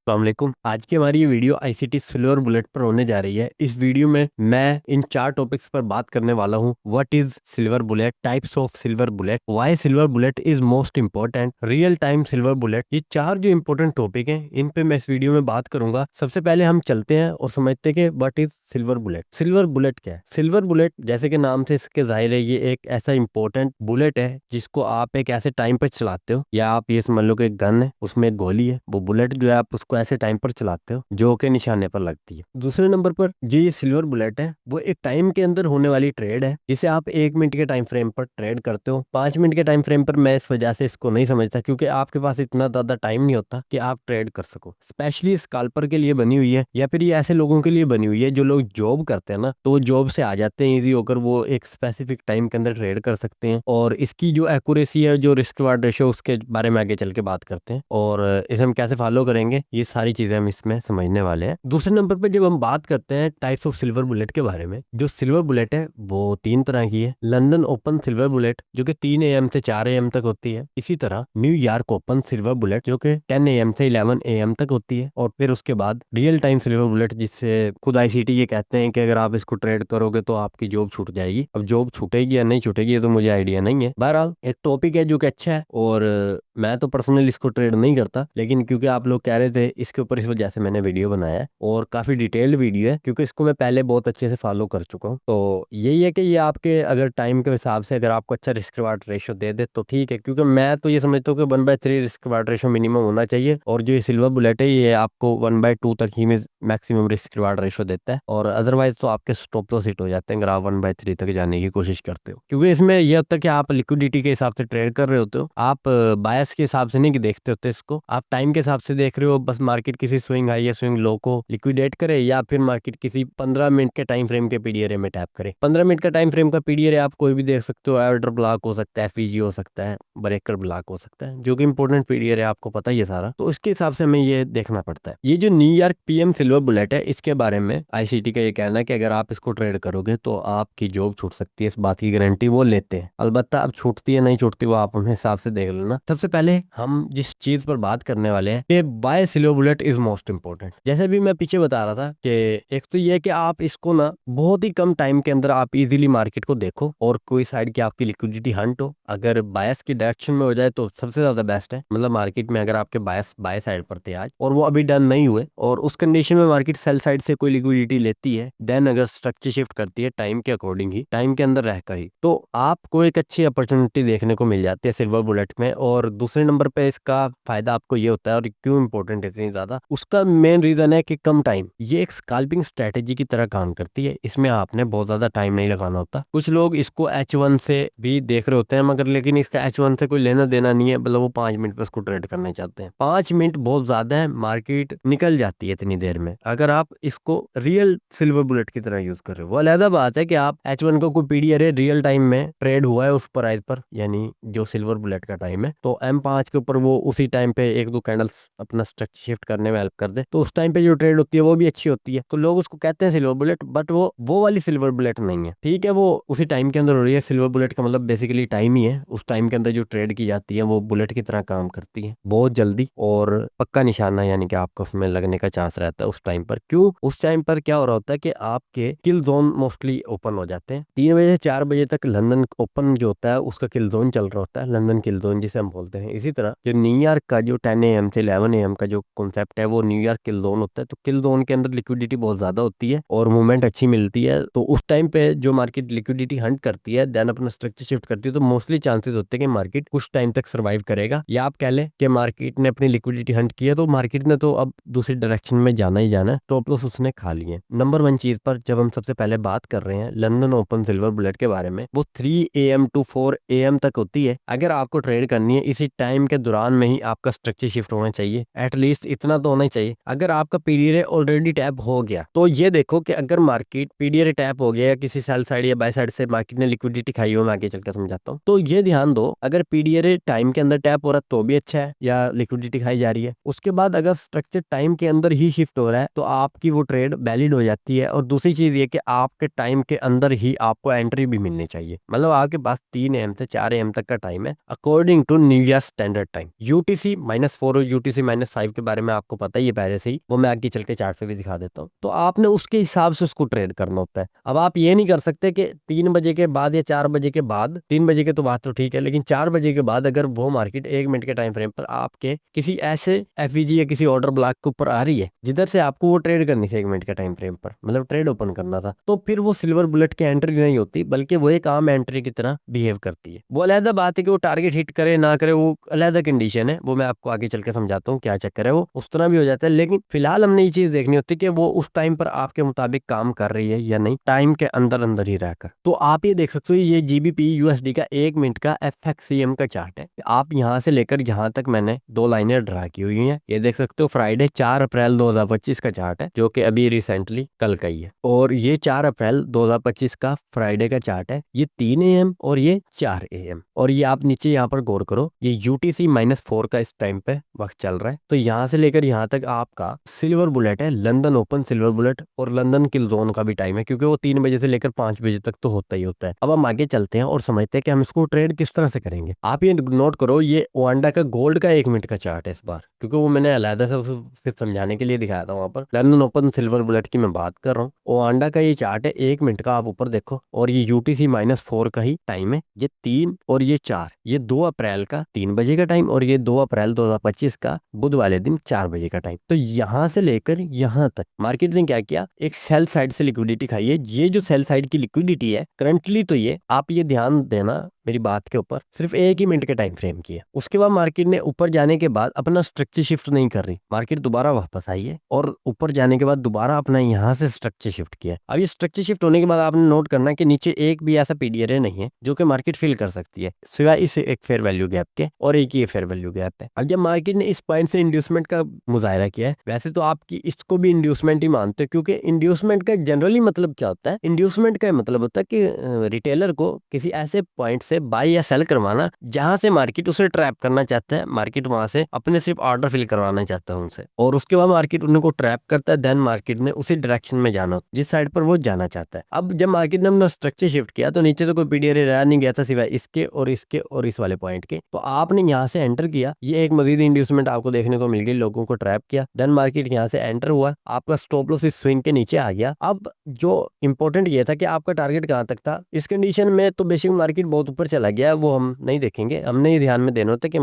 अस्सलामुअलैकुम। आज की हमारी ये वीडियो आईसीटी सिल्वर बुलेट पर होने जा रही है। इस वीडियो में मैं इन 4 टॉपिक्स पर बात करने वाला हूँ। What is silver bullet, types of silver bullet, why silver bullet is most important, real time silver bullet. ये 4 जो इंपॉर्टेंट टॉपिक हैं इन पे मैं इस वीडियो में बात करूंगा। सबसे पहले हम चलते हैं और समझते हैं कि what is silver bullet. Silver bullet क्या है? सिल्वर बुलेट जैसे कि नाम से इसके जाहिर है ये एक ऐसा इंपॉर्टेंट बुलेट है जिसको आप एक ऐसे टाइम पर चलाते हो, या आप ये समझ लो कि गन है, उसमें एक गोली है, वो बुलेट जो है आप उसको ऐसे टाइम पर चलाते हो जो के निशाने पर लगती है। दूसरे नंबर पर जो ये सिल्वर बुलेट है वो एक टाइम के अंदर होने वाली ट्रेड है जिसे आप 1 मिनट के टाइम फ्रेम पर ट्रेड करते हो। 5 मिनट के टाइम फ्रेम पर मैं इस वजह से इसको नहीं समझता क्योंकि आपके पास इतना ज्यादा टाइम नहीं होता कि आप ट्रेड कर सको। स्पेशली स्कैल्पर के लिए बनी हुई है, या फिर ये ऐसे लोगों के लिए बनी हुई है जो लोग जॉब करते हैं ना, तो वो जॉब से आ जाते हैं इजी होकर, वो एक स्पेसिफिक टाइम के अंदर ट्रेड कर सकते हैं। और इसकी जो एक्यूरेसी है, जो रिस्क रिवार्ड रेशियो, उसके बारे में आगे चल के बात करते हैं और इसे हम कैसे फॉलो करेंगे, ये सारी चीजें हम इसमें समझने वाले हैं। दूसरे नंबर पर जब हम बात करते हैं टाइप्स ऑफ सिल्वर बुलेट के बारे में, जो सिल्वर बुलेट है वो 3 तरह की है। लंदन ओपन सिल्वर बुलेट जो कि 3 AM से 4 AM तक होती है। इसी तरह न्यूयॉर्क ओपन सिल्वर बुलेट जो कि 10 AM से 11 AM तक होती है। और फिर उसके बाद रियल टाइम सिल्वर बुलेट जिससे खुद आईसीटी ये कहते हैं कि अगर आप इसको ट्रेड करोगे तो आपकी जॉब छूट जाएगी। अब जॉब छूटेगी या नहीं छूटेगी ये तो मुझे आइडिया नहीं है। बहरहाल एक टॉपिक है जो कि अच्छा है और मैं तो पर्सनली इसको ट्रेड नहीं करता, लेकिन क्योंकि आप लोग कह रहे थे इसके ऊपर, इस वजह से मैंने वीडियो बनाया है और काफी डिटेल्ड वीडियो है क्योंकि इसको मैं पहले बहुत अच्छे से फॉलो कर चुका हूँ। तो यही है कि ये आपके अगर टाइम के हिसाब से अगर आपको अच्छा रिस्क रिवार्ड रेशियो दे दे तो ठीक है, क्योंकि मैं तो ये समझता हूँ कि 1/3 रिस्क रिवार्ड रेशियो मिनिमम होना चाहिए। और जो ये सिल्वर बुलेट है ये आपको 1/2 तक ही में मैक्सिमम रिस्क रिवार्ड रेशियो देता है, और अदरवाइज तो आपके स्टॉप लॉस हिट हो जाते हैं अगर आप 1/3 तक जाने की कोशिश करते हो। क्योंकि इसमें यह होता है कि आप लिक्विडिटी के हिसाब से ट्रेड कर रहे होते हो, आप बायस के हिसाब से नहीं देखते होते इसको, आप टाइम के हिसाब से देख रहे हो। बस मार्केट किसी स्विंग हाई या स्विंग लो को लिक्विडेट करे, या फिर मार्केट किसी 15 मिनट के टाइम फ्रेम के पीडीआरए में टैप करे। 15 मिनट का टाइम फ्रेम का पीडीआरए आप कोई भी देख सकते हो, ऑर्डर ब्लॉक हो सकता है, एफईजी हो सकता है, ब्रेकर ब्लॉक हो सकता है, जो कि इंपॉर्टेंट पीडीआरए आपको पता ही है सारा, तो उसके हिसाब से हमें ये देखना पड़ता है। ये जो न्यूयॉर्क पीएम सिल्वर बुलेट है इसके बारे में आईसीटी का ये कहना है कि अगर आप इसको ट्रेड करोगे तो आपकी जॉब छूट सकती है, इस बात की गारंटी वो लेते हैं। अलबत्ता अब छूटती है नहीं छूटती वो आप अपने हिसाब से देख लेना। सबसे पहले हम जिस चीज पर बात करने वाले हैं कि bye silver bullet is most important. जैसे भी मैं पीछे बता रहा था कि एक तो ये है कि आप इसको ना बहुत ही कम टाइम के अंदर आप इजीली मार्केट को देखो, और कोई साइड की आपकी लिक्विडिटी हंट हो, अगर बायस की डायरेक्शन में हो जाए तो सबसे ज्यादा बेस्ट है। मतलब मार्केट में अगर आपके बायस बाय साइड पर थे आज और वो अभी डन नहीं हुए, और उस कंडीशन में मार्केट सेल साइड से कोई लिक्विडिटी लेती है, देन अगर स्ट्रक्चर शिफ्ट करती है टाइम के अकॉर्डिंग ही, टाइम के अंदर रहकर ही, तो आपको एक अच्छी अपॉर्चुनिटी देखने को मिल जाती है सिल्वर बुलेट में। और दूसरे नंबर पे इसका फायदा आपको ये होता है, और क्यों इंपॉर्टेंट है इतनी ज्यादा, उसका मेन रीजन है कि कम टाइम। ये एक स्कैल्पिंग स्ट्रेटेजी की तरह काम करती है, इसमें आपने बहुत ज्यादा टाइम नहीं लगाना होता। कुछ लोग इसको H1 से भी देख रहे होते हैं, मगर लेकिन इसका H1 से कोई लेना देना नहीं है, मतलब वो 5 मिनट पे इसको ट्रेड करना चाहते हैं। 5 मिनट बहुत ज्यादा है, मार्केट निकल जाती है इतनी देर में। अगर आप इसको रियल सिल्वर बुलेट की तरह यूज कर रहे हो, वो अलग बात है कि आप H1 को कोई पीडीआरए रियल टाइम में ट्रेड हुआ है उस प्राइस पर, यानी जो सिल्वर बुलेट का टाइम है, तो M5 के ऊपर वो उसी टाइम पे 1-2 कैंडल्स अपना स्ट्रक्चर शिफ्ट करने में हेल्प कर दे, तो उस टाइम पे जो ट्रेड होती है वो भी अच्छी होती है। तो लोग उसको कहते हैं सिल्वर बुलेट, बट वो वाली सिल्वर बुलेट नहीं है। ठीक है, वो उसी टाइम के अंदर हो रही है। सिल्वर बुलेट का मतलब बेसिकली टाइम ही है, उस टाइम के अंदर जो ट्रेड की जाती है वो बुलेट की तरह काम करती है, बहुत जल्दी और पक्का निशाना, यानी कि आपका उसमें लगने का चांस रहता है उस टाइम पर। क्यों? उस टाइम पर क्या हो रहा होता है कि आपके किल जोन मोस्टली ओपन हो जाते हैं। 3 बजे से 4 बजे तक लंदन ओपन जो होता है उसका किल जोन चल रहा होता है, लंदन किल जोन जिसे हम बोलते हैं। इसी तरह जो न्यूयॉर्क का जो 10 AM से 11 AM का जो कॉन्सेप्ट है वो न्यूयॉर्क किल जोन होता है। तो किल जोन के अंदर लिक्विडिटी बहुत ज्यादा होती है और मूवमेंट अच्छी मिलती है, तो उस टाइम पे जो मार्केट लिक्विडिटी हंट करती है, देन अपना स्ट्रक्चर शिफ्ट करती है, तो मोस्टली चांसेस होते हैं कि मार्केट कुछ टाइम तक सर्वाइव करेगा। या आप कह लें कि मार्केट ने अपनी लिक्विडिटी हंट की है तो मार्केट ने तो अब दूसरी डायरेक्शन में जाना ही जाना है, स्टॉप लॉस उसने खा लिए। नंबर 1 चीज पर जब हम सबसे पहले बात कर रहे हैं लंदन ओपन सिल्वर बुलेट के बारे में, वो 3 AM to 4 AM तक होती है। अगर आपको ट्रेड करनी है इसी टाइम के दौरान में ही आपका स्ट्रक्चर शिफ्ट होना चाहिए, एटलीस्ट इतना तो होना ही चाहिए। अगर आपका पीडीआरए ऑलरेडी टैप हो गया तो ये देखो कि अगर मार्केट पीडीआरए टैप हो गया या किसी सेल साइड या बाय साइड से मार्केट ने लिक्विडिटी खाई हो, मैं आगे चलकर समझाता हूँ, तो ये ध्यान दो अगर पीडीआरए टाइम के अंदर टैप हो रहा है तो भी अच्छा है, या लिक्विडिटी खाई जा रही है। उसके बाद अगर स्ट्रक्चर टाइम के अंदर ही शिफ्ट हो रहा है तो आपकी वो ट्रेड वैलिड हो जाती है। और दूसरी चीज ये कि आपके टाइम के अंदर ही आपको एंट्री भी मिलनी चाहिए। मतलब आपके पास 3 AM से 4 AM तक का टाइम है according to New York standard time. UTC -4 और यूटीसी -5 के बारे में आपको पता ही है पहले से ही, वो मैं आगे चल के चार्ट पे भी दिखा देता हूँ। तो आपने उसके हिसाब से उसको ट्रेड करना होता है। अब आप ये नहीं कर सकते कि 3 बजे के बाद या 4 बजे के बाद, 3 बजे के तो बात तो ठीक है, लेकिन 4 बजे के बाद अगर वो मार्केट 1 मिनट के टाइम फ्रेम पर आपके किसी ऐसे एफईजी या किसी ऑर्डर ब्लॉक के ऊपर आ रही है जिधर से आपको वो ट्रेड करनी थी 1 मिनट के टाइम फ्रेम पर, मतलब ट्रेड ओपन करना था, तो फिर वो सिल्वर बुलेट की एंट्री नहीं होती, बल्कि वो एक आम एंट्री की तरह बिहेव करती है। वो अलहदा बात है कि वो टारगेट हिट करे ना करे, वो अलहदा कंडीशन है, वो मैं आपको आगे चल के समझाता हूँ क्या चक्कर है, वो उस तरह भी हो जाता है। लेकिन फिलहाल हमने ये चीज देखनी होती है कि वो उस टाइम पर आपके मुताबिक काम कर रही है या नहीं, टाइम के अंदर अंदर ही रहकर। तो आप ये देख सकते हो, ये जीबीपी यूएसडी का 1 मिनट का एफएक्ससीएम का चार्ट है। आप यहाँ से लेकर यहाँ तक मैंने 2 लाइनें ड्रा की हुई हैं। ये देख सकते हो फ्राइडे 4 अप्रैल 2025 का चार्ट है, जो कि अभी रिसेंटली कल का ही है। और ये 4 अप्रैल 2025 का फ्राइडे का चार्ट है, ये 3 AM और ये 4 AM। और ये आप नीचे यहाँ पर गौर करो, ये यूटीसी -4 का इस टाइम पे वक्त चल रहा है। तो यहाँ से लेकर यहाँ तक आपका सिल्वर बुलेट है, लंदन ओपन सिल्वर बुलेट, और लंदन किल जोन का भी टाइम है, क्योंकि वो 3 बजे से लेकर 5 बजे तक तो होता ही होता है। अब हम आगे चलते हैं और समझते हैं कि हम इसको ट्रेड किस तरह से करेंगे। आप ये नोट करो, ये ओवांडा का गोल्ड का 1 मिनट का चार्ट है इस बार, क्योंकि वो मैंने अलहदा से सिर्फ समझाने के लिए दिखाया था। वहां पर लंदन ओपन सिल्वर बुलेट की मैं बात कर रहा हूँ। ओवांडा का ये चार्ट है 1 मिनट का, आप ऊपर देखो, और ये यूटीसी -4 का ही टाइम है। ये 3 और ये 4, ये 2 अप्रैल का 3 बजे का टाइम, और ये 2 अप्रैल 2025 का बुध वाले दिन 4 बजे का टाइम। तो यहाँ से लेकर यहाँ तक मार्केट ने क्या किया, एक सेल साइड से लिक्विडिटी खाई है। ये जो सेल साइड की लिक्विडिटी है करंटली, तो ये आप ये ध्यान देना मेरी बात के ऊपर, सिर्फ 1 ही मिनट के टाइम फ्रेम की है। उसके बाद मार्केट ने ऊपर जाने के बाद अपना स्ट्रक्चर शिफ्ट नहीं कर रही, मार्केट दोबारा वापस आई है, और ऊपर जाने के बाद दोबारा अपना यहाँ से स्ट्रक्चर शिफ्ट किया। अब ये स्ट्रक्चर शिफ्ट होने के बाद आपने नोट करना है कि नीचे एक भी ऐसा पीडीआर नहीं है जो कि मार्केट फिल कर सकती है, सिवाय इस एक फेयर वैल्यू गैप के, और एक ही फेयर वैल्यू गैप है। अब जब मार्केट ने इस पॉइंट से इंड्यूसमेंट का मुजाहरा किया है, वैसे तो आपकी इसको भी इंड्यूसमेंट ही मानते हो, क्योंकि इंड्यूसमेंट का जनरली मतलब क्या होता है, इंड्यूसमेंट का मतलब होता है कि रिटेलर को किसी ऐसे पॉइंट से बाय या सेल करवाना जहां से मार्केट उसे ट्रैप करना चाहता है, मार्केट वहां से अपने सिर्फ ऑर्डर फिल करवाना चाहता है उनसे, और उसके बाद मार्केट उनको ट्रैप करता है। देन मार्केट ने उसी डायरेक्शन में जाना, जिस साइड पर वो जाना चाहता है। अब जब मार्केट ने अपना स्ट्रक्चर शिफ्ट किया तो नीचे तो कोई पीडीआर रह नहीं गया था, सिवाय इसके और इसके और इस वाले पॉइंट के। तो आपने यहाँ से एंटर किया, ये एक मजीद इंड्यूसमेंट आपको देखने को मिल गई, लोगों को ट्रैप किया। देन मार्केट यहाँ से एंटर हुआ, आपका स्टॉप लॉस इस स्विंग के नीचे आ गया। अब जो इंपॉर्टेंट ये था कि आपका टारगेट कहाँ तक था। इस कंडीशन में तो बेसिक मार्केट बहुत ऊपर चला गया, वो हम नहीं देखेंगे, हमने ये ध्यान में देना होता है कि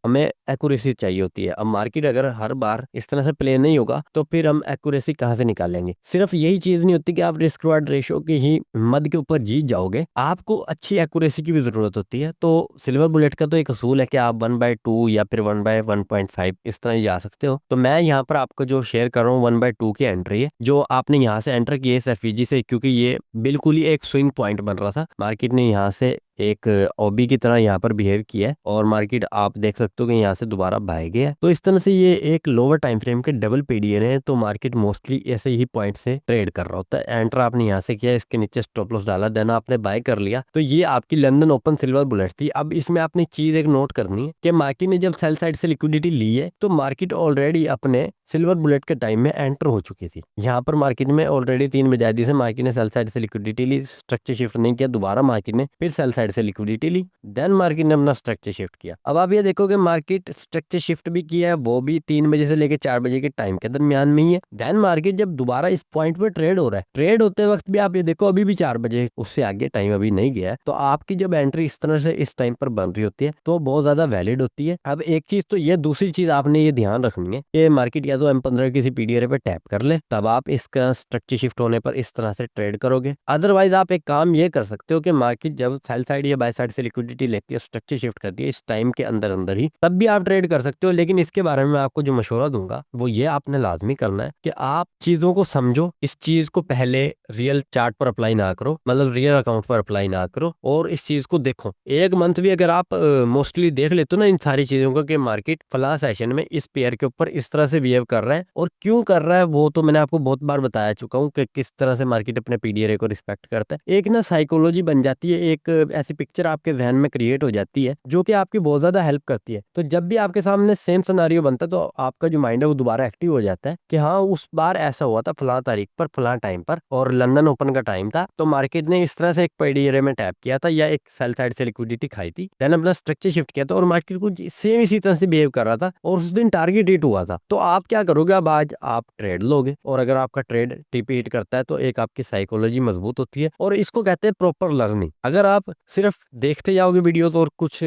हमें एक्यूरेसी चाहिए होती है। अब मार्केट अगर हर बार इस तरह से प्ले नहीं होगा तो फिर हम एक्यूरेसी कहाँ से निकालेंगे। सिर्फ यही चीज नहीं होती कि आप रिस्क रिवार्ड रेशियो की ही मद के ऊपर जीत जाओगे, आपको अच्छी एक्यूरेसी की भी जरूरत होती है। तो सिल्वर बुलेट का तो एक असूल है कि आप 1/2 या फिर 1/1.5 इस तरह जा सकते हो। तो मैं यहाँ पर आपको जो शेयर कर रहा हूँ 1/2 की एंट्री है, जो आपने यहाँ से एंटर की है इस एफईजी से, क्योंकि ये बिल्कुल ही एक स्विंग पॉइंट बन रहा था। मार्केट ने यहाँ से एक ओबी की तरह यहाँ पर बिहेव किया है, और मार्केट आप देख सकते हो कि यहाँ से दोबारा बाय गया। तो इस तरह से ये एक लोअर टाइम फ्रेम के डबल पीडीआर है, तो मार्केट मोस्टली ऐसे ही पॉइंट से ट्रेड कर रहा होता है। एंटर आपने यहाँ से किया, इसके नीचे स्टॉप लॉस डाला, देन आपने बाय कर लिया। तो ये आपकी लंदन ओपन सिल्वर बुलेट थी। अब इसमें आपने चीज एक नोट करनी है कि मार्केट ने जब सेल साइड से लिक्विडिटी ली है तो मार्केट ऑलरेडी अपने सिल्वर बुलेट के टाइम में एंटर हो चुकी थी। यहाँ पर मार्केट में ऑलरेडी 3 बजे से मार्केट ने सेल साइड से लिक्विडिटी ली, स्ट्रक्चर शिफ्ट नहीं किया, दोबारा मार्केट ने फिर सेल साइड से लिक्विडिटी ली, देन मार्केट ने अपना स्ट्रक्चर शिफ्ट किया। अब आप ये देखो कि मार्केट स्ट्रक्चर शिफ्ट भी किया है, वो भी 3 बजे से लेकर 4 बजे के टाइम के दरमियान में ही है। देन मार्केट जब दोबारा इस पॉइंट पे ट्रेड हो रहा है, ट्रेड होते वक्त भी आप ये देखो अभी भी 4 बजे, उससे आगे टाइम अभी नहीं गया है। तो आपकी जब एंट्री इस तरह से इस टाइम पर बन रही होती है तो बहुत ज्यादा वैलिड होती है। अब एक चीज तो ये, दूसरी चीज आपने ये ध्यान रखनी है कि मार्केट या तो M15 किसी पीडीआर पे टैप कर ले, तब आप इसका स्ट्रक्चर शिफ्ट होने पर इस तरह से ट्रेड करोगे। अदरवाइज आप एक काम ये कर सकते हो कि मार्केट जब सेल साइड या बाय साइड से लिक्विडिटी लेती है, स्ट्रक्चर शिफ्ट करती है इस टाइम के अंदर अंदर ही, तब भी आप ट्रेड कर सकते हो। लेकिन इसके बारे में मैं आपको जो मशवरा दूंगा वो ये आपने लाजमी करना है कि आप चीजों को समझो, इस चीज को पहले रियल चार्ट पर अप्लाई ना करो, मतलब रियल अकाउंट पर अप्लाई ना करो, और इस चीज को देखो। एक मंथ भी अगर आप मोस्टली देख लेते हो ना इन सारी चीजों को कि मार्केट फला सेशन में इस पेयर के ऊपर इस तरह से बिहेव कर रहा है, और क्यों कर रहा है वो तो मैंने आपको बहुत बार बताया चुका हूँ कि किस तरह से मार्केट अपने पीडीआरए को रिस्पेक्ट करता है। एक ना साइकोलॉजी बन जाती है, एक ऐसी पिक्चर आपके जहन में क्रिएट हो जाती है जो कि आपकी बहुत ज्यादा हेल्प करती है। तो जब भी आपके सामने सेम सिनेरियो बनता है तो आपका जो माइंड है वो दोबारा एक्टिव हो जाता है कि हाँ उस बार ऐसा हुआ था फलां तारीख पर फलां टाइम पर, और लंदन ओपन का टाइम था, तो मार्केट ने इस तरह से एक पीडीआरए में टैप किया था या एक सेल साइड से लिक्विडिटी खाई थी, देन अपना स्ट्रक्चर शिफ्ट किया था और मार्केट को सेम इसी तरह से बिहेव कर रहा था और उस दिन टारगेट हिट हुआ था। तो आप क्या करोगे, अब आज आप ट्रेड लोगे, और अगर आपका ट्रेड टीपी हिट करता है तो एक आपकी साइकोलॉजी मजबूत होती है, और इसको कहते हैं प्रॉपर लर्निंग। अगर आप सिर्फ देखते जाओगे वीडियोस और कुछ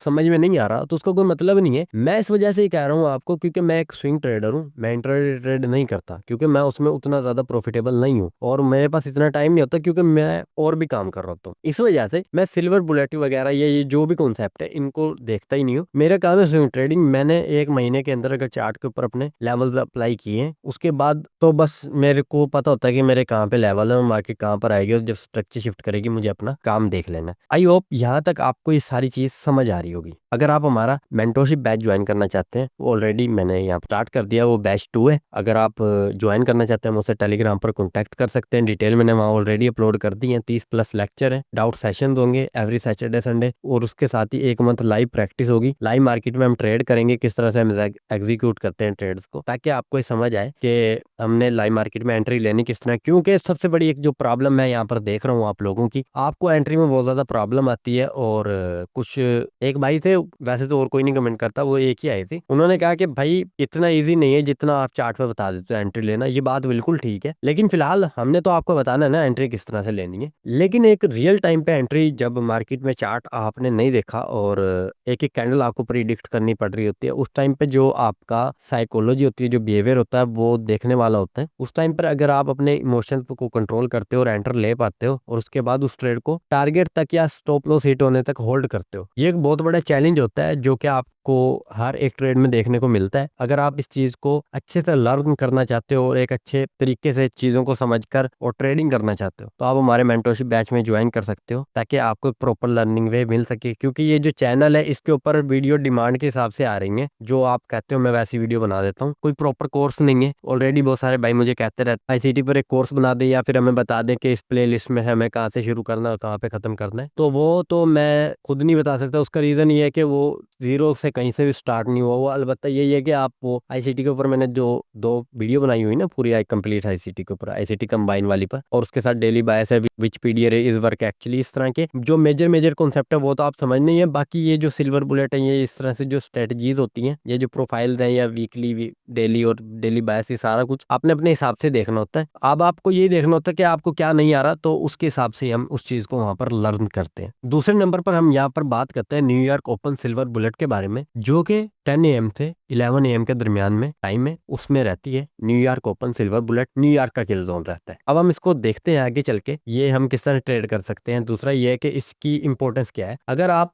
समझ में नहीं आ रहा तो उसका कोई मतलब नहीं है। मैं इस वजह से ही कह रहा हूँ आपको, क्योंकि मैं एक स्विंग ट्रेडर हूँ, मैं इंट्राडे ट्रेड नहीं करता क्योंकि मैं उसमें उतना ज्यादा प्रॉफिटेबल नहीं हूँ और मेरे पास इतना टाइम नहीं होता क्योंकि मैं और भी काम कर रहा होता हूँ। इस वजह से मैं सिल्वर बुलेट वगैरह ये जो भी कॉन्सेप्ट है इनको देखता ही नहीं हूँ। मेरा काम है स्विंग ट्रेडिंग। मैंने एक महीने के अंदर अगर चार्ट के ऊपर अपने लेवल्स अप्लाई किए, उसके बाद तो बस मेरे को पता होता है कि मेरे कहाँ पे लेवल है और मार्केट कहाँ पर आएगी, और जब स्ट्रक्चर शिफ्ट करेगी मुझे अपना काम देख लेना है। आई होप यहाँ तक आपको ये सारी चीज समझ आ रही होगी। अगर आप हमारा मेंटोरशिप बैच ज्वाइन करना चाहते हैं, ऑलरेडी मैंने यहाँ स्टार्ट कर दिया, वो बैच 2 है। अगर आप ज्वाइन करना चाहते हैं मुझसे टेलीग्राम पर कॉन्टैक्ट कर सकते हैं। डिटेल मैंने वहाँ ऑलरेडी अपलोड कर दी है। 30+ लेक्चर है, डाउट सेशन होंगे एवरी सैटरडे संडे, और उसके साथ ही 1 मंथ लाइव प्रैक्टिस होगी। लाइव मार्केट में हम ट्रेड करेंगे, किस तरह से हम एग्जीक्यूट करते हैं ट्रेड्स को, ताकि आपको ये समझ आए कि हमने लाइव मार्केट में एंट्री लेनी किस तरह। क्योंकि सबसे बड़ी एक जो प्रॉब्लम मैं यहाँ पर देख रहा हूँ आप लोगों की, आपको एंट्री में बहुत ज्यादा प्रॉब्लम आती है। और कुछ एक भाई थे, वैसे तो और कोई नहीं कमेंट करता, वो एक ही आए थे, उन्होंने कहा कि भाई इतना इजी नहीं है जितना आप चार्ट पे बता देते हो एंट्री लेना। ये बात बिल्कुल ठीक है, लेकिन फिलहाल हमने तो आपको बताना है ना एंट्री किस तरह से लेनी है। लेकिन एक रियल टाइम पे एंट्री, जब मार्केट में चार्ट आपने नहीं देखा और एक एक कैंडल आपको प्रिडिक्ट करनी पड़ रही होती है, उस टाइम पे जो आपका साइकोलॉजी होती है, जो बिहेवियर होता है वो देखने वाला होता है। उस टाइम पर अगर आप अपने इमोशंस को कंट्रोल करते हो और एंटर ले पाते हो, और उसके बाद उस ट्रेड को टारगेट तक या स्टॉप लॉस हिट होने तक होल्ड करते हो, ये एक बहुत बड़ा चैलेंज होता है जो कि आपको हर एक ट्रेड में देखने को मिलता है। अगर आप इस चीज को अच्छे से लर्न करना चाहते हो और एक अच्छे तरीके से चीजों को समझकर और ट्रेडिंग करना चाहते हो, तो आप हमारे मेंटरशिप बैच में ज्वाइन कर सकते हो, ताकि आपको प्रॉपर लर्निंग वे मिल सके। क्योंकि ये जो चैनल है इसके ऊपर वीडियो डिमांड के हिसाब से आ रही है, जो आप कहते हो मैं वैसी वीडियो बना देता हूँ। कोई प्रॉपर कोर्स नहीं है। ऑलरेडी बहुत सारे भाई मुझे कहते रहते हैं आईसीटी पर एक कोर्स बना दे, या फिर हमें बता दें कि इस प्ले लिस्ट में हमें कहाँ से शुरू करना है और कहाँ पे खत्म करना है। तो वो तो मैं खुद नहीं बता सकता। उसका रीजन ये है कि वो जीरो से कहीं से भी स्टार्ट नहीं हुआ। वो अलबत्ता यही है कि आप वो आईसीटी के ऊपर मैंने जो 2 वीडियो बनाई हुई ना पूरी कंप्लीट आईसीटी के ऊपर, आईसीटी कंबाइन वाली पर, और उसके साथ डेली बायस है, विच पीडीआरए इज वर्क एक्चुअली, इस तरह के जो मेजर मेजर कॉन्सेप्ट है वो तो आप समझ नहीं है। बाकी ये जो सिल्वर बुलेट है, ये इस तरह से जो स्ट्रेटजीज होती हैं, ये जो प्रोफाइल्स हैं या वीकली डेली और डेली बायस, ये सारा कुछ आपने अपने हिसाब से देखना होता है। अब आपको ये देखना होता है कि आपको क्या नहीं आ रहा, तो उसके हिसाब से हम उस चीज को वहां पर लर्न करते हैं। दूसरे नंबर पर हम यहाँ पर बात करते हैं न्यूयॉर्क ओपन सिल्वर बुलेट के बारे में, जो कि 10 AM से 11 AM के दरमियान में टाइम है, उसमें रहती है New York open silver bullet. New York का किल जोन रहता है। अब हम इसको देखते हैं आगे चल के ये हम किस तरह ट्रेड कर सकते हैं। दूसरा ये है कि इसकी इंपॉर्टेंस क्या है। अगर आप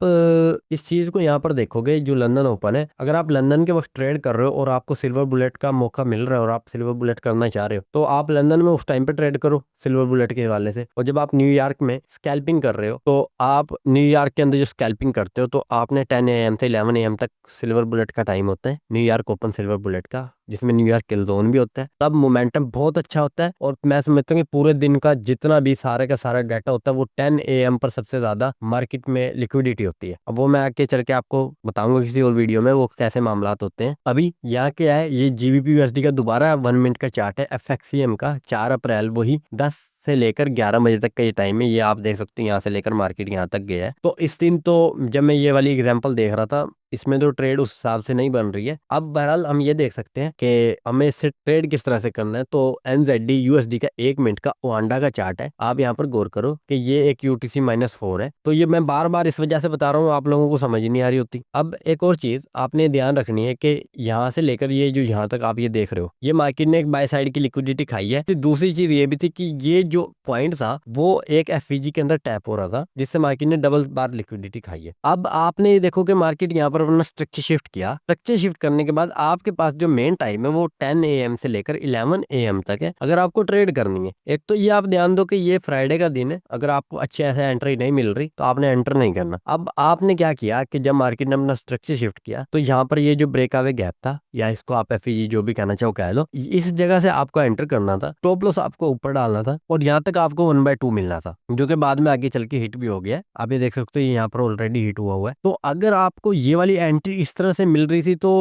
इस चीज को यहाँ पर देखोगे, जो लंदन ओपन है, अगर आप लंदन के वक्त ट्रेड कर रहे हो और आपको सिल्वर बुलेट का मौका मिल रहा है और आप सिल्वर बुलेट करना चाह रहे हो, तो आप लंदन में उस टाइम पे ट्रेड करो सिल्वर बुलेट के हवाले से। और जब आप न्यूयॉर्क में स्कैल्पिंग कर रहे हो, तो आप न्यूयॉर्क के अंदर जो स्कैल्पिंग करते हो, तो आपने 10 AM से 11 AM तक सिल्वर बुलेट का टाइम होता है न्यूयॉर्क ओपन सिल्वर बुलेट का, जिसमें न्यूयॉर्क किल जोन भी होता है। तब मोमेंटम बहुत अच्छा होता है, और मैं समझता हूँ कि पूरे दिन का जितना भी सारे का सारा डाटा होता है वो 10 AM पर सबसे ज्यादा मार्केट में लिक्विडिटी होती है। अब वो मैं आगे चल के आपको बताऊंगा किसी और वीडियो में वो कैसे मामलात होते हैं। अभी यहाँ क्या है, ये जीबीपी यूएसडी का दोबारा 1 मिनट का चार्ट है, एफएक्सीएम का 4 अप्रैल, वही 10 से लेकर 11 बजे तक का ये टाइम है। ये आप देख सकते हैं यहाँ से लेकर मार्केट यहाँ तक गया है। तो इस दिन तो जब मैं ये वाली एग्जांपल देख रहा था, इसमें तो ट्रेड उस हिसाब से नहीं बन रही है। अब बहरहाल हम ये देख सकते हैं कि हमें इससे ट्रेड किस तरह से करना है। तो एनजेडी यूएसडी का 1 मिनट का ओआंडा का चार्ट है। आप यहाँ पर गौर करो कि ये एक यूटीसी -4 है। तो ये मैं बार बार इस वजह से बता रहा हूँ, आप लोगों को समझ नहीं आ रही होती। अब एक और चीज आपने ध्यान रखनी है कि यहाँ से लेकर ये जो यहाँ तक आप ये देख रहे हो, ये मार्केट ने एक बाय साइड की लिक्विडिटी खाई है। तो दूसरी चीज ये भी थी कि ये जो जो पॉइंट था वो एक एफईजी के अंदर टैप हो रहा था, जिससे मार्केट ने डबल बार लिक्विडिटी खाई है। अब आपने ये देखो कि मार्केट यहाँ पर अपना स्ट्रक्चर शिफ्ट किया। स्ट्रक्चर शिफ्ट करने के बाद आपके पास जो मेन टाइम है वो 10 AM से लेकर 11 AM तक है, अगर आपको ट्रेड करनी है। एक तो ये आप ध्यान दो कि ये फ्राइडे का दिन है, अगर आपको अच्छे ऐसे एंट्री नहीं मिल रही तो आपने एंटर नहीं करना। अब आपने क्या किया कि जब मार्केट ने अपना स्ट्रक्चर शिफ्ट किया तो यहाँ पर ये जो ब्रेक आवे गैप था, या इसको आप एफईजी जो भी कहना चाहो कह लो, इस जगह से आपको एंटर करना था, स्टॉप लॉस आपको ऊपर डालना था और यहाँ तक आपको 1/2 मिलना था, जो कि बाद में आगे चल के हिट भी हो गया। आप ये देख सकते हो यहाँ पर ऑलरेडी हिट हुआ है। तो अगर आपको ये वाली एंट्री इस तरह से मिल रही थी तो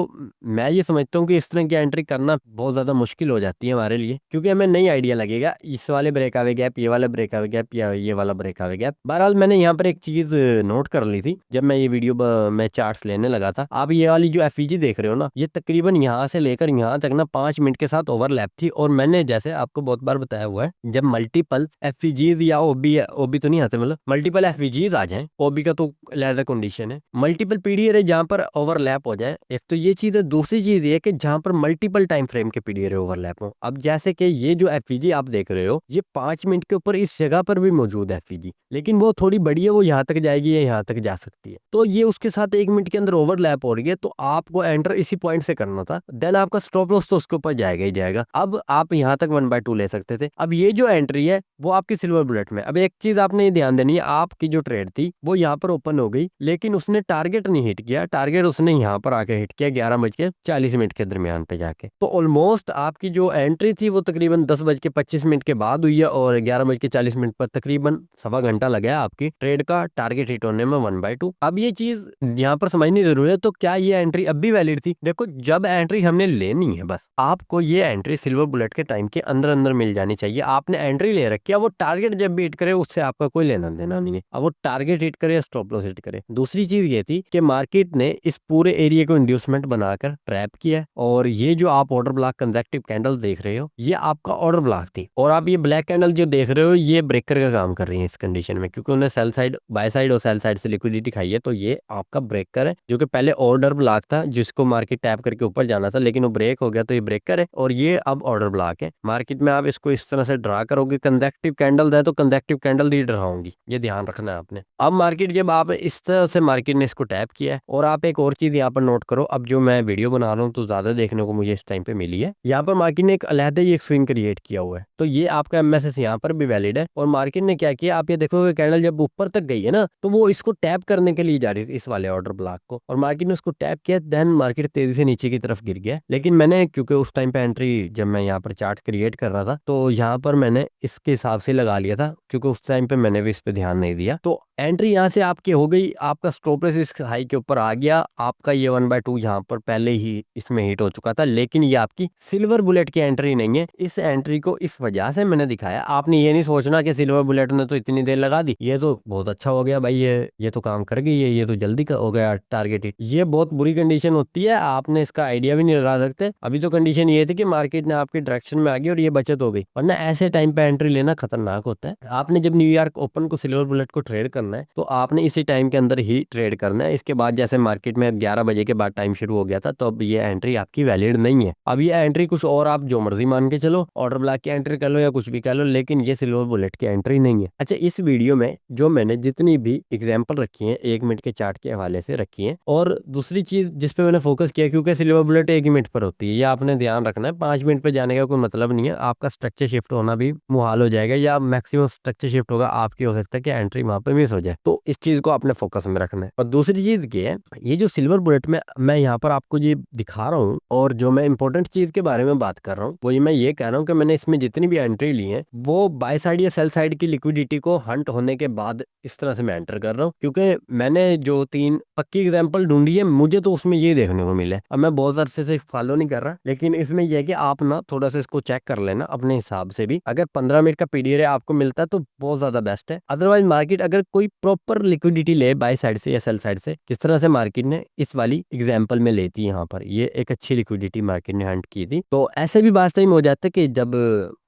मैं ये समझता हूँ कि इस तरह की एंट्री करना बहुत ज्यादा मुश्किल हो जाती है हमारे लिए, क्योंकि हमें नहीं आइडिया लगेगा इस वाले ब्रेक आवे गैप, ये वाला ब्रेक आवे गैप या ये वाला ब्रेक आवे गैप। बहरहाल मैंने यहाँ पर एक चीज नोट कर ली थी जब मैं ये वीडियो मैं चार्ट्स लेने लगा था। आप ये वाली जो एफईजी देख रहे हो ना, ये तकरीबन यहाँ से लेकर यहाँ तक ना 5 मिनट के साथ ओवरलैप थी। और मैंने जैसे आपको बहुत बार बताया हुआ है, जब मल्टीपल एफईजीज या ओबी तो नहीं आते, मतलब मल्टीपल एफईजीज आ जाए, ओबी का तो लेदर कंडीशन है, मल्टीपल पीडीआर है जहां पर ओवरलैप हो जाए, एक तो ये चीज है। दूसरी चीज ये कि जहां पर मल्टीपल टाइम फ्रेम के पीडीआर ओवरलैप हो। अब जैसे कि ये जो एफईजी आप देख रहे हो, ये 5 मिनट के ऊपर इस जगह पर भी मौजूद है एफईजी, लेकिन वो थोड़ी बड़ी है, वो यहाँ तक जाएगी या यहाँ तक जा सकती है। तो ये उसके साथ 1 मिनट के अंदर ओवरलैप हो रही है, तो आपको एंटर इसी पॉइंट से करना था। देन आपका स्टॉप लॉस तो उसके ऊपर जाएगा ही जाएगा। अब आप यहाँ तक 1/2 ले सकते थे। अब ये जो एंट्री है वो आपकी सिल्वर बुलेट में। अब एक चीज आपने ये ध्यान देनी है, आपकी जो ट्रेड थी वो यहाँ पर ओपन हो गई, लेकिन उसने टारगेट नहीं हिट किया। टारगेट उसने यहाँ पर आके हिट किया 11:40 के दरमियान पे जाके। तो ऑलमोस्ट आपकी जो एंट्री थी वो तकरीबन 10:25 के बाद हुई है, और 11:40 पर तकरीबन सवा घंटा लगा आपकी ट्रेड का टारगेट हिट होने में 1/2। अब ये चीज यहाँ पर समझनी जरूरी है। तो क्या ये एंट्री अब भी वैलिड थी? देखो, जब एंट्री हमने लेनी है, बस आपको ये एंट्री सिल्वर बुलेट के टाइम के अंदर अंदर मिल जानी चाहिए। आपने एंट्री ले रखी है, वो टारगेट जब भी हिट करे उससे आपका कोई लेना देना नहीं है। अब वो टारगेट हिट करे या स्टॉप लॉस हिट करे। दूसरी चीज ये थी कि मार्केट ने इस पूरे एरिया को इंड्यूसमेंट बनाकर ट्रैप किया, और ये जो आप ऑर्डर ब्लॉक कंसेक्टिव कैंडल देख रहे हो, ये आपका ऑर्डर ब्लॉक थी। और आप ये ब्लैक कैंडल जो देख रहे हो, ये ब्रेकर का काम कर रही है इस कंडीशन में, क्योंकि उन्हें सेल साइड, बाय साइड और सेल साइड से लिक्विडिटी खाई है। तो ये आपका ब्रेकर है, जो कि पहले ऑर्डर ब्लॉक था जिसको मार्केट टैप करके ऊपर जाना था, लेकिन वो ब्रेक हो गया, तो ये ब्रेकर है। और ये अब ऑर्डर ब्लॉक है। मार्केट में आप इसको इस तरह से ड्रा करोगे, कंसेक्टिव कैंडल है तो कंसेक्टिव कैंडल दी ड्रा होंगी, ये ध्यान रखना है आपने। अब मार्केट जब आप इस तरह से मार्केट ने इसको टैप किया है, और आप एक और चीज यहाँ पर नोट करो, अब जो मैं वीडियो बना रहा हूँ तो ज्यादा देखने को मुझे इस टाइम पे मिली है, यहाँ पर मार्केट ने एक अलहदा ही एक स्विंग क्रिएट किया हुआ है। तो ये आपका एमएसएस यहाँ पर भी वैलिड है। और मार्केट ने क्या किया, आप ये देखोगे कैंडल जब ऊपर तक गई है ना, तो वो इसको टैप करने के लिए जा रही थी, इस वाले ऑर्डर ब्लॉक को, और मार्केट ने उसको टैप किया। देन मार्केट तेजी से नीचे की तरफ गिर गया। लेकिन मैंने, क्योंकि उस टाइम पे एंट्री जब मैं यहाँ पर चार्ट क्रिएट कर रहा था, तो यहाँ पर मैंने इसके हिसाब से लगा लिया था, क्योंकि उस टाइम पे मैंने भी इस पे ध्यान नहीं दिया। तो एंट्री यहाँ से आपकी हो गई, आपका स्टॉप लॉस इस हाई के ऊपर आ गया, आपका ये 1/2 यहाँ पर पहले ही इसमें हिट हो चुका था। लेकिन ये आपकी सिल्वर बुलेट की एंट्री नहीं है। इस एंट्री को इस वजह से मैंने दिखाया। आपने ये नहीं सोचना कि सिल्वर बुलेट ने तो इतनी देर लगा दी, ये तो बहुत अच्छा हो गया भाई, ये तो काम कर गई, ये तो जल्दी हो गया टारगेट हिट। ये बहुत बुरी कंडीशन होती है, आपने इसका आइडिया भी नहीं लगा सकते। अभी तो कंडीशन ये थी कि मार्केट ने आपकी डायरेक्शन में आ गई और ये बचत हो गई, वरना ऐसे टाइम पे एंट्री लेना खतरनाक होता है। आपने जब न्यूयॉर्क ओपन को सिल्वर बुलेट को ट्रेड करना है, तो आपने इसी टाइम के अंदर ही ट्रेड करना है। इसके बाद जैसे मार्केट में 11 बजे के बाद टाइम शुरू हो गया था, तो अब ये एंट्री आपकी वैलिड नहीं है। अब ये एंट्री कुछ और आप जो मर्जी मान के चलो, ऑर्डर ब्लॉक की एंट्री कर लो या कुछ भी कर लो, लेकिन ये सिल्वर बुलेट की एंट्री नहीं है। अच्छा, इस वीडियो में जो मैंने जितनी भी एग्जांपल रखी है 1 मिनट के चार्ट के हवाले से रखी है। और दूसरी चीज जिस पे मैंने फोकस किया, क्योंकि सिल्वर बुलेट 1 मिनट पर होती है, ये आपने ध्यान रखना है। 5 मिनट पे जाने का कोई मतलब नहीं है, आपका स्ट्रक्चर शिफ्ट होना भी मुहाल हो जाएगा, या मैक्सिमम स्ट्रक्चर शिफ्ट होगा, आपकी हो सकता है कि एंट्री वहां पे मिस हो जाए। तो इस चीज को आपने फोकस में रखना है। और दूसरी चीज ये है, ये जो सिल्वर बुलेट में मैं यहाँ पर आपको ये दिखा रहा हूँ, और जो मैं इंपॉर्टेंट चीज के बारे में बात कर रहा हूँ, वो मैं ये कह रहा हूँ कि मैंने इसमें जितनी भी एंट्री ली है, वो बाय साइड या सेल साइड की लिक्विडिटी को हंट होने के बाद इस तरह से मैं एंटर कर रहा हूँ। क्योंकि मैंने जो 3 पक्की एग्जांपल ढूंढी है, मुझे तो उसमें ये देखने को मिला है। अब मैं बहुत अरसे से फॉलो नहीं कर रहा, लेकिन इसमें यह है कि आप ना थोड़ा सा इसको चेक कर लेना अपने हिसाब से भी। अगर 15 मिनट का पीरियड है आपको मिलता है तो बहुत ज्यादा बेस्ट है। अदरवाइज मार्केट अगर कोई प्रॉपर लिक्विडिटी ले बाय साइड से या सेल साइड से, किस तरह से मार्केट ने इस वाली एग्जांपल में लेती है। यहाँ पर ये एक अच्छी लिक्विडिटी मार्केट ने हंट की थी। तो ऐसे भी बात टाइम हो जाता है कि जब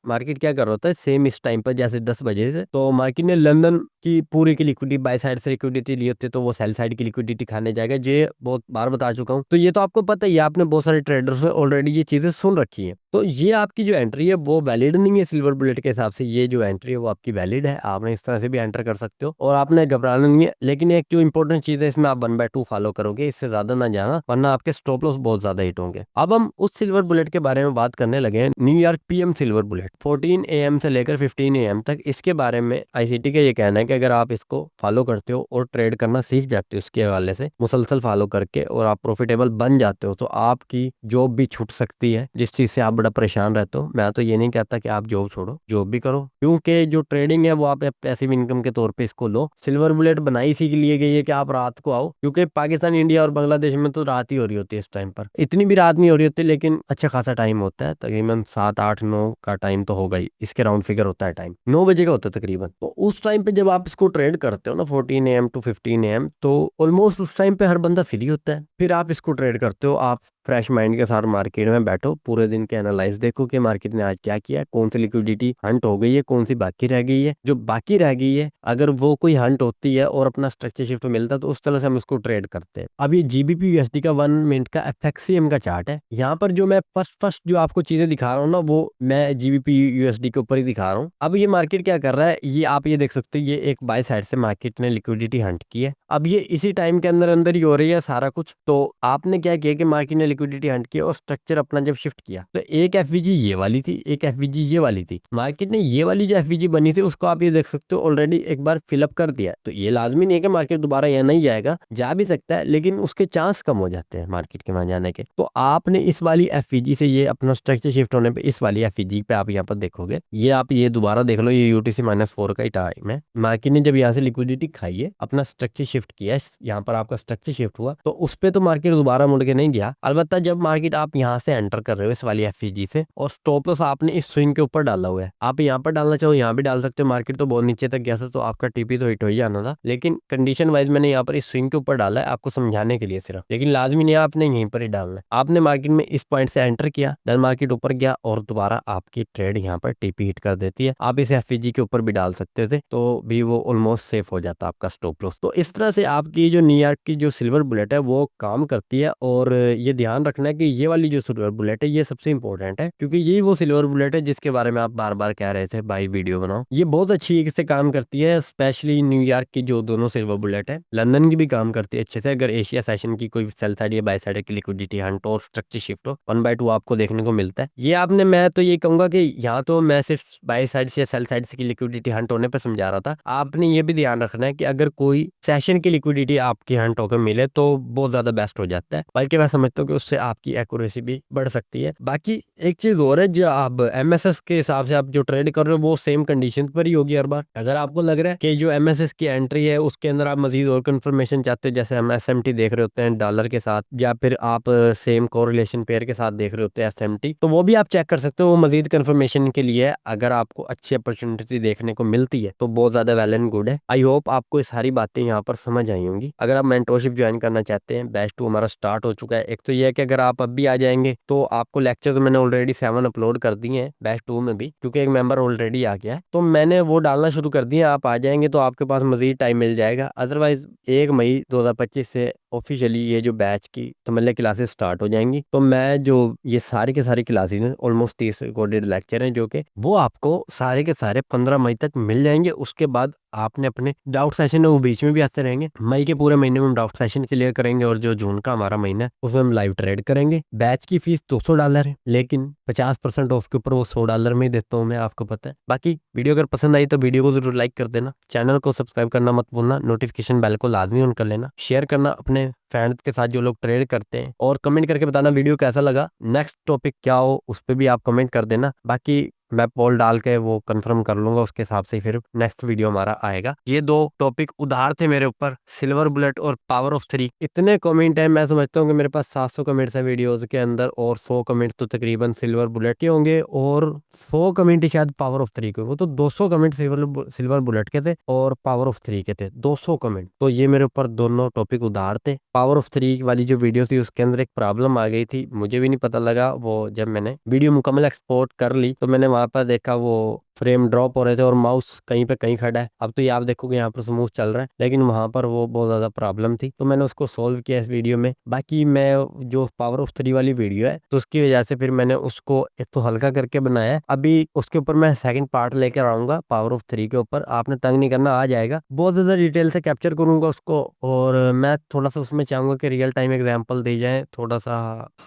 मार्केट क्या कर रहा होता है सेम इस टाइम पर, जैसे 10 बजे से, तो मार्केट ने लंदन की पूरी की लिक्विडिटी बाय साइड से लिक्विडिटी ली होती है, तो वो सेल साइड की लिक्विडिटी खाने जाएगा। ये बहुत बार बता चुका हूँ, तो ये तो आपको पता ही है, आपने बहुत सारे ट्रेडर्स से ऑलरेडी ये चीजें सुन रखी है। तो ये आपकी जो एंट्री है वो वैलिड नहीं है सिल्वर बुलेट के हिसाब से। ये जो एंट्री है वो आपकी वैलिड है, आपने इस तरह से भी एंटर कर सकते हो और आपने घबराना नहीं है। लेकिन एक जो इंपॉर्टेंट चीज है, इसमें आप 1/2 फॉलो करोगे, इससे ज्यादा ना जाना, वरना आपके स्टॉप लॉस बहुत ज्यादा हिट होंगे। अब हम उस सिल्वर बुलेट के बारे में बात करने लगे हैं, New York PM silver bullet 14 AM से लेकर 15 AM तक। इसके बारे में आईसीटी का ये कहना है कि अगर आप इसको फॉलो करते हो और ट्रेड करना सीख जाते हो इसके हवाले से मुसलसल फॉलो करके, और आप प्रॉफिटेबल बन जाते हो, तो आपकी जॉब भी छूट सकती है, जिस चीज से आप बड़ा परेशान रहते हो। मैं तो ये नहीं कहता कि आप जॉब छोड़ो, जॉब भी करो, क्योंकि जो ट्रेडिंग है वो आप पैसिव इनकम के तौर पे इसको लो। सिल्वर बुलेट बनाई इसी के लिए गई है कि आप रात को आओ, क्योंकि पाकिस्तान, इंडिया और बांग्लादेश में तो रात ही हो रही होती है इस टाइम पर। इतनी भी रात नहीं हो रही होती, लेकिन अच्छा खासा टाइम होता है, तकरीबन 7, 8, 9 का टाइम तो होगा ही, इसके राउंड फिगर होता है टाइम, 9 बजे का होता है तकरीबन। तो उस टाइम पे जब आप इसको ट्रेड करते हो ना 14 AM to 15 AM, तो ऑलमोस्ट उस टाइम पे हर बंदा फ्री होता है। फिर आप इसको ट्रेड करते हो, आप फ्रेश माइंड के साथ मार्केट में बैठो, पूरे दिन के एनालाइज देखो कि मार्केट ने आज क्या किया, कौन सी लिक्विडिटी हंट हो गई है, कौन सी बाकी रह गई है। जो बाकी रह गई है, अगर वो कोई हंट होती है और अपना स्ट्रक्चर शिफ्ट मिलता है, तो उस तरह से हम इसको ट्रेड करते हैं। अब ये जीबीपी यूएसडी का 1 मिनट का एफएक्सीएम का चार्ट है। यहाँ पर जो मैं फर्स्ट जो आपको चीजें दिखा रहा हूँ ना, वो मैं जीबीपी यूएसडी के ऊपर ही दिखा रहा हूँ। अब ये मार्केट क्या कर रहा है, ये आप ये देख सकते हो, ये एक बाय साइड से मार्केट ने लिक्विडिटी हंट की है। अब ये इसी टाइम के अंदर अंदर ही हो रही है सारा कुछ। तो आपने क्या किया कि मार्केट ने लिक्विडिटी हंट किया और स्ट्रक्चर अपना जब शिफ्ट किया, तो एक एफवीजी ये वाली थी, एक एफवीजी ये वाली थी। मार्केट ने ये वाली जो एफवीजी बनी थी उसको आप ये देख सकते हो ऑलरेडी एक बार फिलअप कर दिया। तो ये लाजमी नहीं है कि मार्केट दोबारा यहाँ नहीं जाएगा, जा भी सकता है, लेकिन उसके चांस कम हो जाते हैं मार्केट के वहां जाने के। तो आपने इस वाली एफवीजी से ये अपना स्ट्रक्चर शिफ्ट होने पे, इस वाली एफवीजी पे आप यहाँ पर देखोगे, ये आप ये दोबारा देख लो, ये यूटीसी -4 का ही टाइम है। मार्केट ने जब यहाँ से लिक्विडिटी खाई है, अपना स्ट्रक्चर शिफ्ट किया, यहाँ पर आपका स्ट्रक्चर शिफ्ट हुआ, तो उस पर तो मार्केट दोबारा मुड़ के नहीं गया। अलबत्ता जब मार्केट आप यहाँ से एंटर कर रहे हो इस वाली एफवीजी से, और स्टॉप लॉस आपने इस स्विंग के ऊपर डाला हुआ है, आप यहाँ पर डालना चाहो यहाँ भी डाल सकते हो। मार्केट तो बहुत नीचे तक गया था, तो आपका टीपी तो हिट हो ही जाना था, लेकिन कंडीशन वाइज मैंने यहाँ पर इस स्विंग के ऊपर डाला है आपको समझाने के लिए सिर्फ। लेकिन लाजमी नहीं आपने यहीं पर ही डालना है। आपने मार्केट में इस पॉइंट से एंटर किया, देन मार्केट ऊपर गया और दोबारा आपकी ट्रेड यहाँ पर टीपी हिट कर देती है। आप इस एफवीजी के ऊपर भी डाल सकते थे, तो भी वो ऑलमोस्ट सेफ हो जाता आपका स्टॉप लॉस। तो इस तरह से आपकी जो न्यूयॉर्क की जो सिल्वर बुलेट है वो काम करती है। और ये ध्यान रखना है कि ये वाली जो सिल्वर बुलेट है ये सबसे इंपॉर्टेंट है, क्योंकि यही वो सिल्वर बुलेट है जिसके बारे में आप बार बार कह रहे थे भाई वीडियो बनाओ। ये बहुत अच्छी से काम करती है, स्पेशली न्यूयॉर्क की जो दोनों सिल्वर बुलेट है। लंदन की भी काम करती है अच्छे से। अगर एशिया सेशन की कोई सेल साइड या बाय साइड की लिक्विडिटी हंट और स्ट्रक्चर शिफ्ट हो, 1/2 आपको देखने को मिलता है। ये आपने, मैं तो ये कहूंगा कि यहाँ तो मैं सिर्फ बाय साइड से या सेल साइड से की लिक्विडिटी हंट होने पर समझा रहा था। आपने ये भी ध्यान रखना है कि अगर कोई सेशन की लिक्विडिटी आपकी हंट होकर मिले तो बहुत ज्यादा बेस्ट हो जाता है, बल्कि मैं समझता हूँ कि उससे आपकी एक्यूरेसी भी बढ़ सकती है। बाकी एक चीज और है, जो आप एमएसएस के हिसाब से आप जो ट्रेड कर रहे हो वो सेम कंडीशन पर ही होगी हर बार। अगर आपको लग रहा है कि जो एमएसएस की एंट्री है उसके अंदर आप मजीद और कंफर्मेशन चाहते हो, जैसे हम एसएमटी देख रहे होते हैं डॉलर के साथ, या फिर आप सेम कोरिलेशन पेयर के साथ देख रहे होते हैं एसएमटी, तो वो भी आप चेक कर सकते हो। वो मजीद कंफर्मेशन के लिए अगर आपको अच्छी अपॉर्चुनिटी देखने को मिलती है तो बहुत ज्यादा वेल एंड गुड है। आई होप आपको ये सारी बातें यहाँ पर समझ आई होंगी। अगर आप मेंटरशिप ज्वाइन करना चाहते हैं, बैच 2 हमारा स्टार्ट हो चुका है। एक तो ये है कि अगर आप अब भी आ जाएंगे तो आपको लेक्चर तो मैंने ऑलरेडी 7 अपलोड कर दिए हैं बैच 2 में भी, क्योंकि एक मेंबर ऑलरेडी आ गया है, तो मैंने वो डालना शुरू कर दिया। आप आ जाएंगे तो आपके पास मजीद टाइम मिल जाएगा। अदरवाइज 1 मई 2025 से ऑफिशियली ये जो बैच की तमल्ले क्लासेस स्टार्ट हो जाएंगी। तो मैं जो ये सारी के सारी क्लासेस हैं, ऑलमोस्ट 30 रिकॉर्डेड लेक्चर हैं, जो कि वो आपको सारे के सारे 15 मई तक मिल जाएंगे। उसके बाद आपने अपने डाउट सेशन है वो बीच में भी आते रहेंगे। मई के पूरे महीने में हम डाउट सेशन क्लियर करेंगे, और जो जून का हमारा महीना है उसमें हम लाइव ट्रेड करेंगे। बैच की फीस $200 है, लेकिन 50% ऑफ के ऊपर वो $100 में ही देता हूँ मैं, आपको पता है। बाकी वीडियो अगर पसंद आई तो वीडियो को जरूर लाइक कर देना, चैनल को सब्सक्राइब करना मत भूलना, नोटिफिकेशन बेल को लाजमी ऑन कर लेना, शेयर करना अपने फ्रेंड्स के साथ जो लोग ट्रेड करते हैं, और कमेंट करके बताना वीडियो कैसा लगा, नेक्स्ट टॉपिक क्या हो उस पर भी आप कमेंट कर देना। बाकी मैं पोल डाल के वो कंफर्म कर लूंगा, उसके हिसाब से फिर नेक्स्ट वीडियो हमारा आएगा। ये दो टॉपिक उधार थे मेरे ऊपर, सिल्वर बुलेट और पावर ऑफ थ्री। इतने कमेंट है, मैं समझता हूँ कि मेरे पास 700 कमेंट्स है वीडियोस के अंदर, और 100 कमेंट्स तो तकरीबन सिल्वर बुलेट के होंगे, और 100 कमेंट शायद पावर ऑफ थ्री के। वो तो 200 कमेंट सिल्वर बुलेट के थे और पावर ऑफ थ्री के थे 200 कमेंट। तो ये मेरे ऊपर दोनों टॉपिक उधार थे। पावर ऑफ थ्री वाली जो वीडियो थी उसके अंदर एक प्रॉब्लम आ गई थी, मुझे भी नहीं पता लगा। वो जब मैंने वीडियो मुकम्मल एक्सपोर्ट कर ली तो मैंने वहां पर देखा वो फ्रेम ड्रॉप हो रहे थे और माउस कहीं पे कहीं खड़ा है। अब तो ये आप देखोगे यहाँ पर स्मूथ चल रहा है, लेकिन वहां पर वो बहुत ज्यादा प्रॉब्लम थी, तो मैंने उसको सोल्व किया इस वीडियो में। बाकी मैं जो पावर ऑफ थ्री वाली वीडियो है तो उसकी वजह से फिर मैंने उसको एक तो हल्का करके बनाया है। अभी उसके ऊपर मैं सेकंड पार्ट लेकर आऊंगा पावर ऑफ थ्री के ऊपर, आपने तंग नहीं करना, आ जाएगा। बहुत ज्यादा डिटेल से कैप्चर करूंगा उसको, और मैं थोड़ा सा उसमें चाहूंगा कि रियल टाइम एग्जांपल दी जाए। थोड़ा सा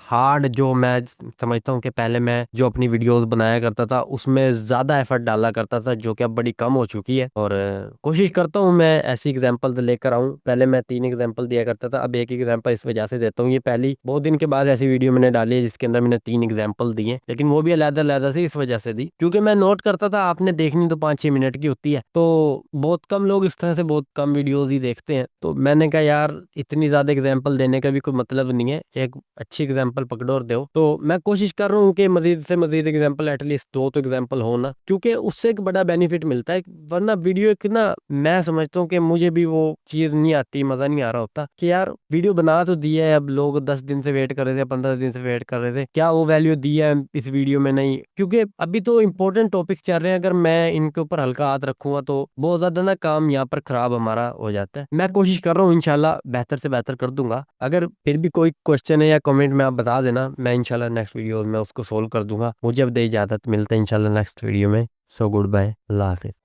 हार्ड जो मैं समझता हूँ कि पहले मैं जो अपनी वीडियोस बनाया करता था उसमें ज्यादा एफर्ट डाला करता था, जो कि अब बड़ी कम हो चुकी है। और कोशिश करता हूँ मैं ऐसी एग्जांपल्स लेकर आऊँ। पहले मैं 3 एग्जांपल दिया करता था, अब एक एग्जांपल इस वजह से देता हूँ। ये पहली बहुत दिन के बाद ऐसी वीडियो मैंने डाली है जिसके अंदर मैंने 3 एग्जांपल दिए, लेकिन वो भी अलग-अलग से इस वजह से दी क्योंकि मैं नोट करता था आपने देखनी तो 5-6 मिनट की होती है, तो बहुत कम लोग इस तरह से बहुत कम वीडियोस ही देखते हैं। तो मैंने कहा यार इतनी ज्यादा एग्जांपल देने का भी कोई मतलब नहीं है, एक अच्छी एग्जांपल पकड़ो और दो। तो मैं कोशिश कर रहा हूँ कि मजीद से मजीद एग्जांपल एटलीस्ट 2 तो एग्जांपल हो ना, क्योंकि उससे एक बड़ा बेनिफिट मिलता है। वरना वीडियो एक ना, मैं समझता हूँ कि मुझे भी वो चीज नहीं आती, मजा नहीं आ रहा होता कि यार वीडियो बना तो दी है, अब लोग 10 दिन से वेट कर रहे थे, 15 दिन से वेट कर रहे थे, क्या वो वैल्यू दी है इस वीडियो में? नहीं, क्योंकि अभी तो इंपॉर्टेंट टॉपिक चल रहे हैं। अगर मैं इनके ऊपर हल्का हाथ रखूंगा तो बहुत ज्यादा ना काम यहाँ पर खराब हमारा हो जाता है। मैं कोशिश कर रहा हूँ, इंशाल्लाह बेहतर से बेहतर कर दूंगा। अगर फिर भी कोई क्वेश्चन है या कमेंट में आप बता देना, मैं इंशाल्लाह नेक्स्ट वीडियो में उसको सोल्व कर दूंगा। मुझे अब दे इजाजत, मिलते हैं इंशाल्लाह नेक्स्ट वीडियो में। सो गुड बाय, अल्लाह हाफिज।